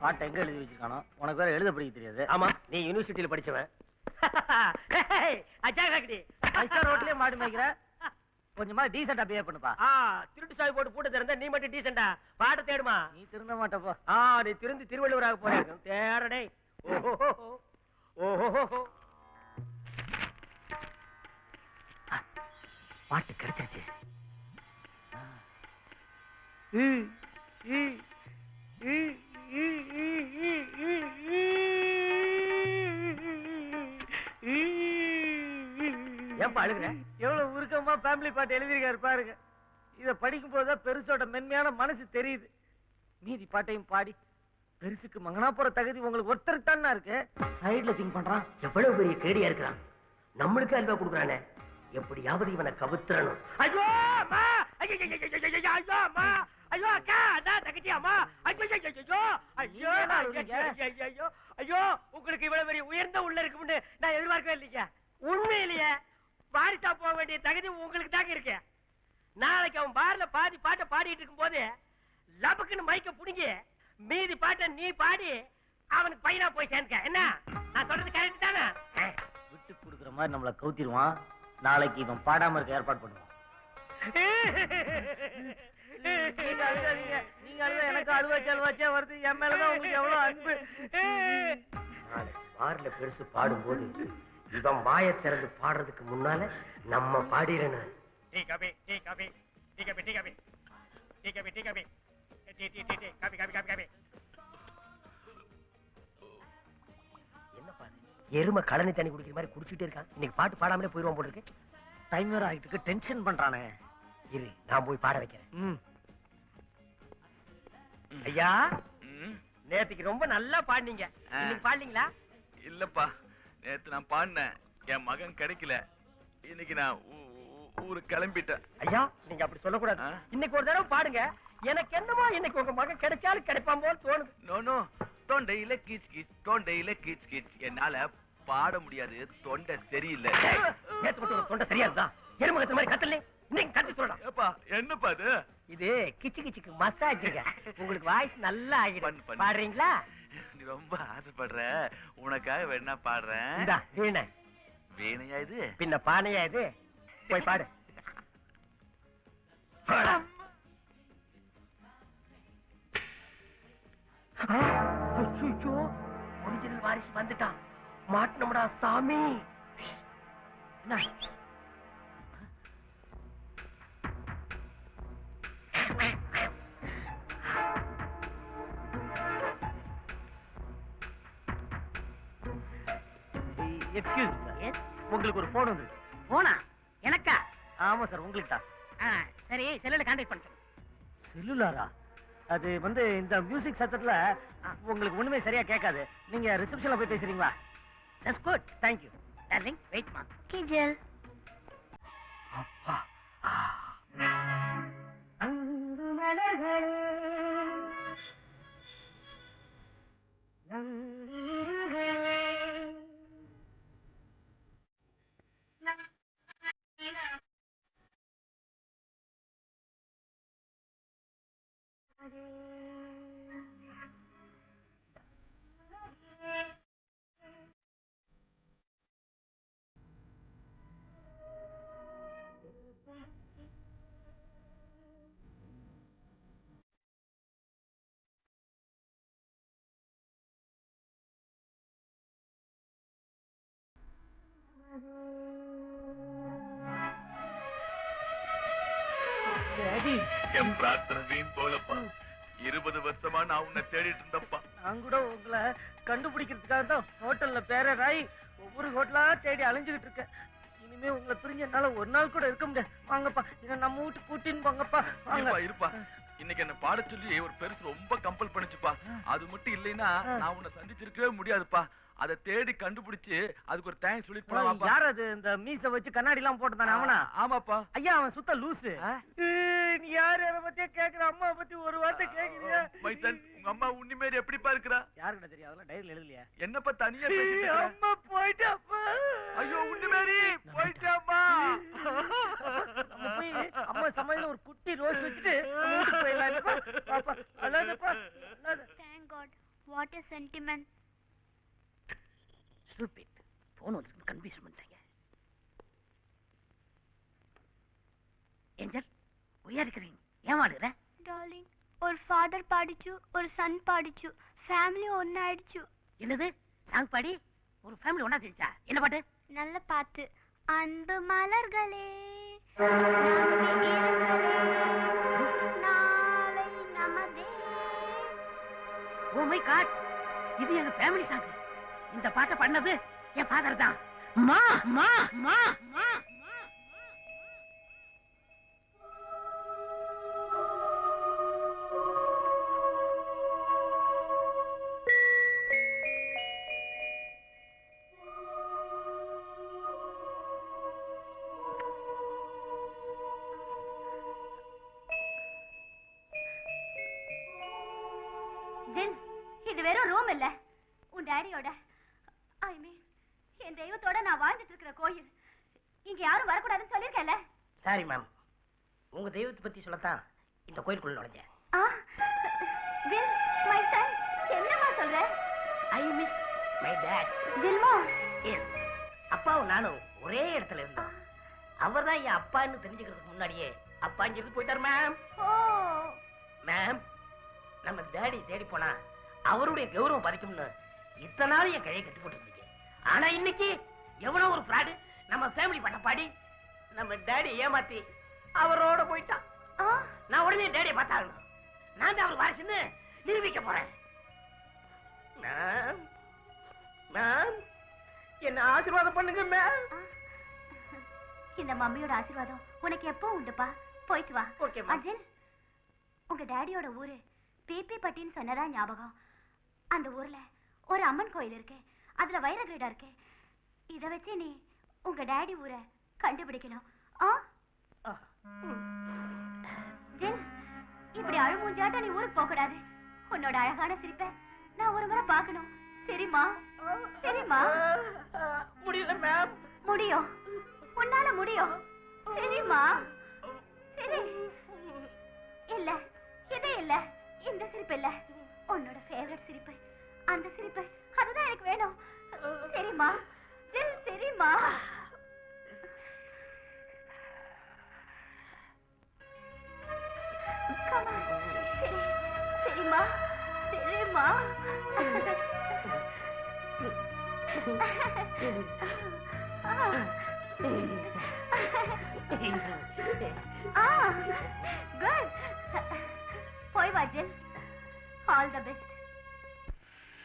பாட்டை எங்க எழுதி வச்சிருக்கானோ? உனக்கு வேற எழுத படிக்க தெரியாது. ஆமா, நீ யூனிவர்சிட்டியில படிச்சவன். ரோட்லயே மாடு மேய்க்கிற, கொஞ்சமா டீசெண்டா பிஹேவ் பண்ணுப்பா. திருட்டு சாவி போட்டு பூட்ட திறந்த நீ மட்டும் டீசெண்டா பாட தேடுமா? நீ திருந்த மாட்டப்பா. நீ திருந்து திருவள்ளுவராக போறேன் தேரடே. ஓஹோ பாட்டு கிடைச்சிருச்சு. ஏன்பா அழுகுற? எவ்வளவு உருக்கமா ஃபேமிலி பாட்டு எழுதிருக்காரு பாருங்க. இத படிக்கும் போதுதான் பெருசோட மென்மையான மனசு தெரியுது. மீதி பாட்டையும் பாடி பெருசுக்கு மங்கனா போற தகுதி உங்களுக்கு ஒருத்தருக்கு தானே இருக்கு. சைடுல திங்க் பண்றான். எவ்வளவு பெரிய கேடியா இருக்கிறான். நம்மளுக்கு அல்வா கொடுக்குறானே, எப்படியாவது இவனை கவுத்துறணும். ஐயோ அம்மா, ஐயோ அம்மா, ஐயோ அக்கா, அதான் தங்கச்சி அம்மா, ஐயோ ஐயோ ஐயோ ஐயோ, உங்களுக்கு இவ்வளவு பெரிய உயர்ந்த உள்ள இருக்கும்னு நான் எதிர்பார்க்கவே இல்லைங்க. உண்மையிலேயே பாரிசா போக வேண்டிய தகுதி உங்களுக்கு தாங்க இருக்கு. நாளைக்கு அவன் பார்ல பாதி பாட்டை பாடிட்டு இருக்கும் போது லபக்குன்னு மைக்க புடிங்கி மீதி பாட்டை நீ பாடி அவனுக்கு பையனா போய் சேர்க்க. என்ன நான் சொல்றது கரெக்ட் தானே? விட்டு கொடுக்குற மாதிரி நம்மள கவுத்திடுவான். நாளைக்கு இவன் பாடாம இருக்க ஏற்பாடு பண்ணுவான். நீங்க அழுத எனக்கு அழுவாச்சே வருது. என் மேலதான் உங்களுக்கு எவ்வளவு அன்பு. பார்ல பெருசு பாடும்போது இவன் வாயை திறந்து பாடுறதுக்கு முன்னால நம்ம பாடிடணும். என்னப்பா எருமை கழனி தண்ணி குடிக்கிற மாதிரி குடிச்சிட்டே இருக்கான். இன்னைக்கு பாட்டு பாடாமலே போயிருவான் போல இருக்கு. டைம் வேற ஆகிட்டு டென்ஷன் பண்றானே. இரு, நான் போய் பாட வைக்கிறேன். ஐயா, நேத்துக்கு ரொம்ப நல்லா பாடினீங்க. இன்னைக்கு பாடினீங்களா? இல்லப்பா, நேத்து நான் பாடினேன். என் மகன் கிடைக்கல. இன்னைக்கு நான் ஊருக்கு கிளம்பிட்டேன். ஐயா, நீங்க அப்படி சொல்லக்கூடாது. இன்னைக்கு ஒரு தடவை பாடுங்க. எனக்கு என்னமோ இன்னைக்கு உங்க மகன் கிடைச்சாலும் கிடைப்பான் போல தோணுது. நோ, தொண்டையில கீச் கீச், தொண்டையில கீச் கீச். என்னால பாட முடியாது, தொண்டை சரியில்லை. நேத்து மட்டும் தொண்டை சரியா இருந்தா எருமகத்து மாதிரி கத்தல. இன்னைக்கு கத்தி சொல்லலாம். ஏப்பா, என்னப்பா இது? இது கிச்சு கிச்சுக்கு மசாஜுங்க. உங்களுக்கு வாய்ஸ் நல்லா ஆகிடும். பாடுறீங்களா? நீ ரொம்ப ஆசைப்படுற, உனக்காக வேணா பாடுறேன். இந்தா வீணை. வீணையா இது? பின்ன பானையா இது? போய் பாடு. ஒரிஜினல் வாரிசு வந்துட்டான். மாட்டணும்டா சாமி. என்ன எக்ஸ்கியூஸ் சார், உங்களுக்கு ஒரு போன் வந்துருக்கு. போனா எனக்கா? ஆமா சார், உங்களுக்கு தான். சரி, செல்லுல கான்டாக்ட் பண்ணிட்டேன். செல்லுலாரா? அது வந்து இந்த மியூசிக் சத்தத்துல உங்களுக்கு ஒண்ணுமே சரியா கேட்காது. நீங்க ரிசப்ஷன்ல போய் பேசுறீங்களா? That's good. Thank you darling, wait மா. கிஜல் என் பிரார்த்தனை வீண் போலப்பா. 20 வருஷமா நான் உன்னை தேடிட்டு இருந்தப்பா. நான் கூட உங்களை கண்டுபிடிக்கிறதுக்காக தான் ஹோட்டல்ல பேராய் ஒவ்வொரு ஹோட்டலா தேடி அலைஞ்சுகிட்டு இருக்கேன். இனிமே உங்களை பிரிஞ்ச என்னால ஒரு நாள் கூட இருக்க முடியாது. வாங்கப்பா, என்ன நம்ம வீட்டு கூட்டின்னு போங்கப்பா. இருப்பா. இன்னைக்கு என்ன பாட சொல்லி ஒரு பெருசு ரொம்ப கம்பல் பண்ணுச்சுப்பா. அது மட்டும் இல்லைன்னா நான் உன்னை சந்திச்சிருக்கவே முடியாதுப்பா. அதை தேடி கண்டுபிடிச்சு அதுக்கு ஒரு தேங்க்ஸ் சொல்லிட்டு போலாம். யார் அது? இந்த மீச வச்சு கண்ணாடி எல்லாம் போட்டுதானே அவனா? ஆமாப்பா. ஐயா, அவன் சுத்த லூசு. நீ யாரு அதை பத்தியே கேக்குற? அம்மா பத்தி ஒரு வார்த்தை கேக்குறியா? மைத்தன், உங்க அம்மா உன்னிமேரி எப்படிப்பா இருக்கிறா? யாருக்கிட்ட தெரியும்? அதெல்லாம் டைரியில எழுதலையா? என்னப்பா தனியா பேசிட்டு? அம்மா போயிட்டாப்பா. ஐயோ, உன்னிமேரி போயிட்டாப்பா. நம்ம போய் அம்மா சமையல ஒரு குட்டி ரோஸ் வச்சுட்டு வீட்டுக்கு போயிடலாம். பாப்பா அழாதப்பா. Thank God. What stupid. Phone வந்து கன்ஃபியூஸ் பண்ணிட்டாங்க. ஏஞ்சல், ஒய்யா இருக்கிறீங்க? ஏன் வாடுற? டார்லிங், ஒரு ஃபாதர் பாடிச்சு, ஒரு சன் பாடிச்சு, ஃபேமிலி ஒன்னாயிடுச்சு. என்னது? சாங் பாடி ஒரு ஃபேமிலி ஒண்ணா செஞ்சா? என்ன பாட்டு? நல்ல பாட்டு. அன்பு மலர்களே நாளை நமதே. ஓ மை காட், இது எங்க ஃபேமிலி சாங். இந்த பாட்டை பண்ணது என் ஃபாதர் தான். மா மா மா மா. இது வெறும் ரூம் இல்ல, உன் டாடியோட, ஐ மீன் என் தெய்வத்தோட நான் வாழ்ந்துட்டு இருக்கிற கோயில். இங்க யாரும் வரக்கூடாதுன்னு சொல்லிருக்கேன்ல. சாரி மேம், உங்க தெய்வத்தை பத்தி சொல்லத்தான் இந்த கோயிலுக்குள்ள நுழைஞ்சேன். வில், மை சன், என்னமா சொல்ற? I miss my dad. வில்மா? எஸ், அப்பாவும் நானும் ஒரே இடத்துல இருந்தோம். அவர் தான் என் அப்பான்னு தெரிஞ்சுக்கிறதுக்கு முன்னாடியே அப்பான்னு சொல்லி போயிட்டார் மேம். ஓ மேம், நம்ம டாடி தேடி போனா அவருடைய கௌரவம் பறிக்கும்னு இத்தனை நாள் என் கையை கட்டி போட்டு இருந்துச்சு. ஆனா இன்னைக்கு எவனோ ஒரு ஃப்ராடு நம்ம ஃபேமிலி பட்ட பாடி நம்ம டாடி ஏமாத்தி அவரோட போயிட்டான். நான் உடனே டாடியை பார்த்தாகணும். நான் தான் அவர் வாரிசுன்னு நிரூபிக்க போறேன். மேம், மேம், என்ன ஆசீர்வாதம் பண்ணுங்க மேம். இந்த மம்மியோட ஆசீர்வாதம் உனக்கு எப்போ உண்டுப்பா. போயிட்டு வா. Okay ma'am. அஜில், உங்க டாடியோட ஊரு பிபி பட்டின்னு சொன்னதா ஞாபகம். அந்த ஊர்ல ஒரு அம்மன் கோயில் இருக்கு, அதுல வைர கிரீடம் இருக்கு. இத வச்சு நீ உங்க டாடி ஊரை கண்டுபிடிக்கணும். ஜில், இப்படி அழுமூஞ்சாட்ட நீ ஊருக்கு போக கூடாது. உன்னோட அழகான சிரிப்பை நான் ஒரு முறை பார்க்கணும். சரிமா? சரிமா? முடியல மேம். முடியும், உன்னால முடியும். சரிமா? சரி. இல்ல, இது இல்ல, இந்த சிரிப்பு இல்ல, உன்னோட ஃபேவரட் சிரிப்பு, அந்த சிரிப்பு, அதுதான் எனக்கு வேணும். சரிமா? சரிமா? Come on. சரி, சரிமா? சரிமா? Good. போய் வா ஜில். All the best.